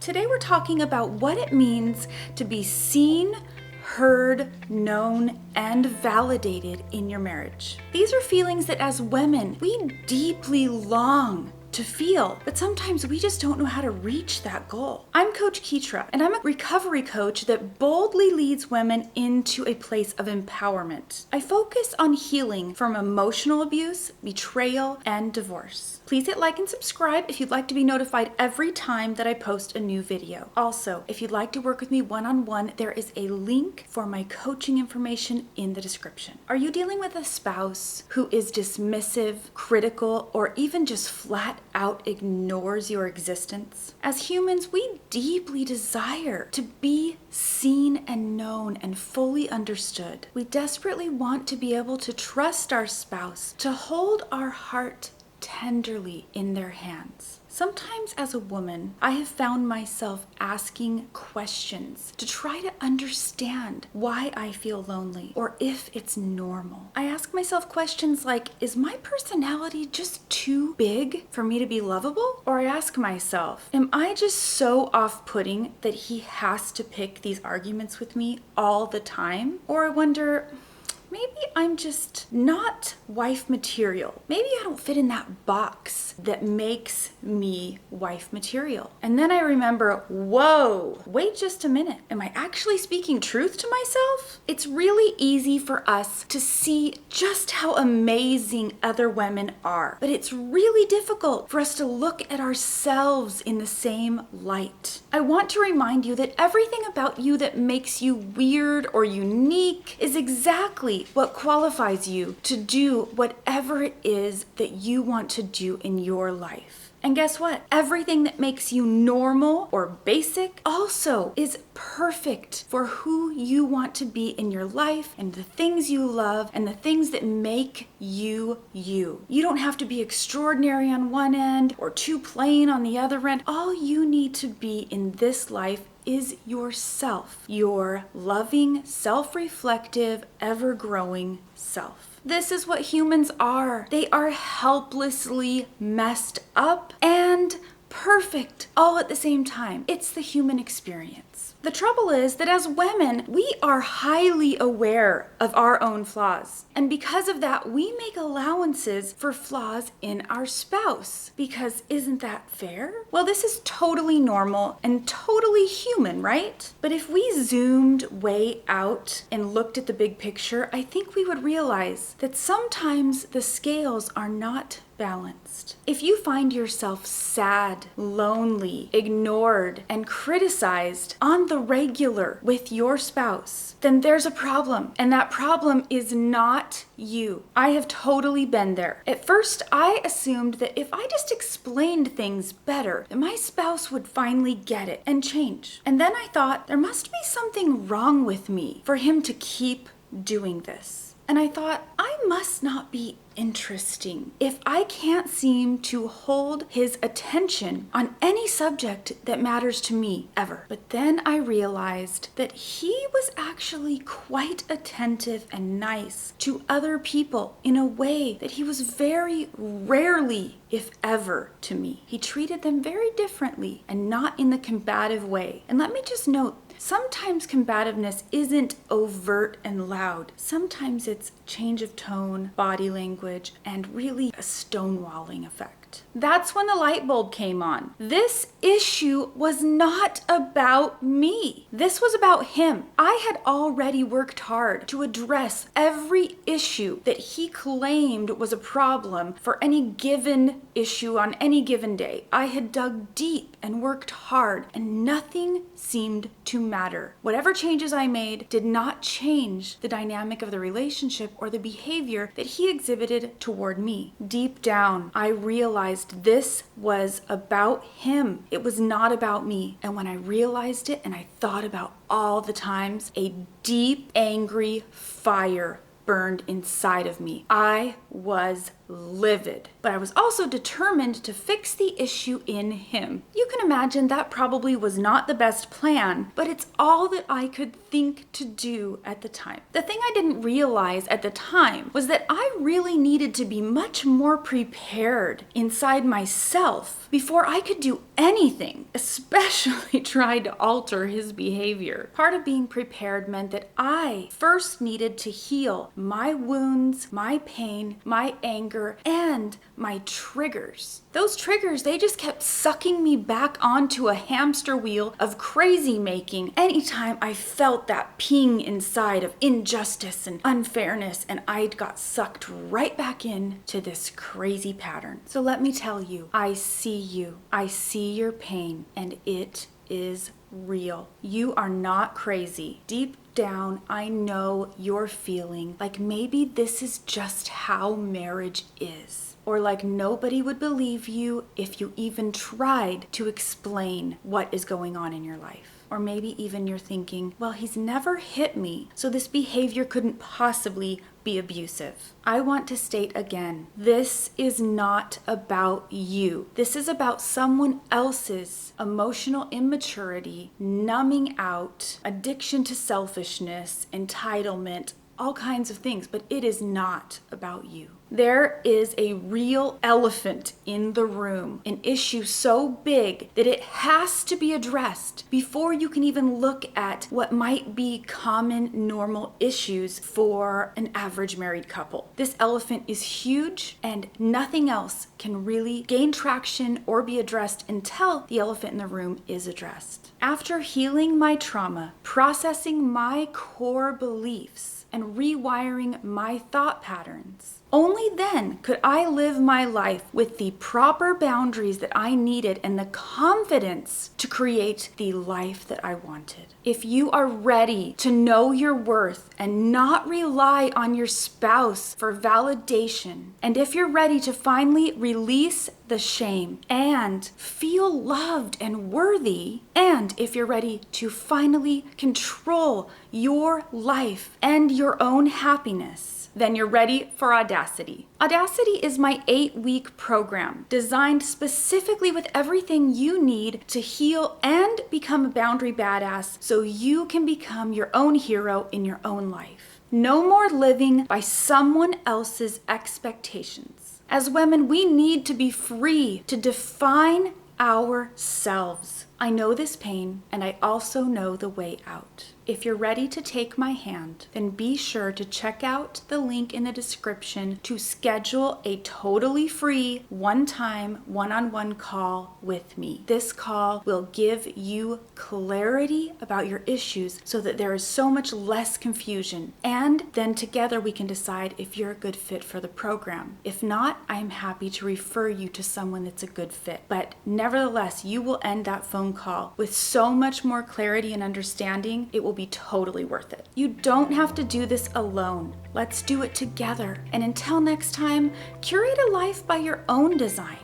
Today we're talking about what it means to be seen, heard, known, and validated in your marriage. These are feelings that as women, we deeply long to feel, but sometimes we just don't know how to reach that goal. I'm Coach Ketra, and I'm a recovery coach that boldly leads women into a place of empowerment. I focus on healing from emotional abuse, betrayal, and divorce. Please hit like and subscribe if you'd like to be notified every time that I post a new video. Also, if you'd like to work with me one-on-one, there is a link for my coaching information in the description. Are you dealing with a spouse who is dismissive, critical, or even just flat out ignores your existence? As humans, we deeply desire to be seen and known and fully understood. We desperately want to be able to trust our spouse, to hold our heart tenderly in their hands. Sometimes as a woman, I have found myself asking questions to try to understand why I feel lonely or if it's normal. I ask myself questions like, is my personality just too big for me to be lovable? Or I ask myself, am I just so off-putting that he has to pick these arguments with me all the time? Or I wonder, maybe I'm just not wife material. Maybe I don't fit in that box that makes me wife material. And then I remember, whoa, wait just a minute. Am I actually speaking truth to myself? It's really easy for us to see just how amazing other women are, but it's really difficult for us to look at ourselves in the same light. I want to remind you that everything about you that makes you weird or unique is exactly what qualifies you to do whatever it is that you want to do in your life. And guess what? Everything that makes you normal or basic also is perfect for who you want to be in your life and the things you love and the things that make you you. You don't have to be extraordinary on one end or too plain on the other end. All you need to be in this life is yourself, your loving, self-reflective, ever-growing self. This is what humans are. They are helplessly messed up and perfect all at the same time. It's the human experience. The trouble is that as women, we are highly aware of our own flaws. And because of that, we make allowances for flaws in our spouse. Because isn't that fair? Well, this is totally normal and totally human, right? But if we zoomed way out and looked at the big picture, I think we would realize that sometimes the scales are not balanced. If you find yourself sad, lonely, ignored, and criticized on the regular with your spouse, then there's a problem, and that problem is not you. I have totally been there. At first, I assumed that if I just explained things better, that my spouse would finally get it and change. And then I thought, there must be something wrong with me for him to keep doing this. And I thought, I must not be interesting if I can't seem to hold his attention on any subject that matters to me ever. But then I realized that he was actually quite attentive and nice to other people in a way that he was very rarely, if ever, to me. He treated them very differently and not in the combative way. And let me just note, sometimes combativeness isn't overt and loud. Sometimes it's change of tone, body language, and really a stonewalling effect. That's when the light bulb came on. This issue was not about me. This was about him. I had already worked hard to address every issue that he claimed was a problem for any given issue on any given day. I had dug deep and worked hard, and nothing seemed to matter. Whatever changes I made did not change the dynamic of the relationship or the behavior that he exhibited toward me. Deep down, I realized this was about him. It was not about me. And when I realized it and I thought about all the times, a deep, angry fire burned inside of me. I was livid. But I was also determined to fix the issue in him. You can imagine that probably was not the best plan, but it's all that I could think to do at the time. The thing I didn't realize at the time was that I really needed to be much more prepared inside myself before I could do anything, especially try to alter his behavior. Part of being prepared meant that I first needed to heal my wounds, my pain, my anger, and my triggers. Those triggers, they just kept sucking me back onto a hamster wheel of crazy making anytime I felt that ping inside of injustice and unfairness, and I got sucked right back into this crazy pattern. So let me tell you, I see you. I see your pain, and it is real. You are not crazy. Deep down, I know you're feeling like maybe this is just how marriage is. Or like nobody would believe you if you even tried to explain what is going on in your life. Or maybe even you're thinking, well, he's never hit me, so this behavior couldn't possibly be abusive. I want to state again, this is not about you. This is about someone else's emotional immaturity, numbing out, addiction to selfishness, entitlement, all kinds of things, but it is not about you. There is a real elephant in the room, an issue so big that it has to be addressed before you can even look at what might be common, normal issues for an average married couple. This elephant is huge, and nothing else can really gain traction or be addressed until the elephant in the room is addressed. After healing my trauma, processing my core beliefs, and rewiring my thought patterns, only then could I live my life with the proper boundaries that I needed and the confidence to create the life that I wanted. If you are ready to know your worth and not rely on your spouse for validation, and if you're ready to finally release the shame and feel loved and worthy, and if you're ready to finally control your life and your own happiness, then you're ready for Audacity. Audacity is my 8-week program designed specifically with everything you need to heal and become a boundary badass so you can become your own hero in your own life. No more living by someone else's expectations. As women, we need to be free to define ourselves. I know this pain, and I also know the way out. If you're ready to take my hand, then be sure to check out the link in the description to schedule a totally free one-time one-on-one call with me. This call will give you clarity about your issues so that there is so much less confusion. And then together we can decide if you're a good fit for the program. If not, I am happy to refer you to someone that's a good fit. But nevertheless, you will end that phone call with so much more clarity and understanding. It will be totally worth it. You don't have to do this alone. Let's do it together. And until next time, curate a life by your own design.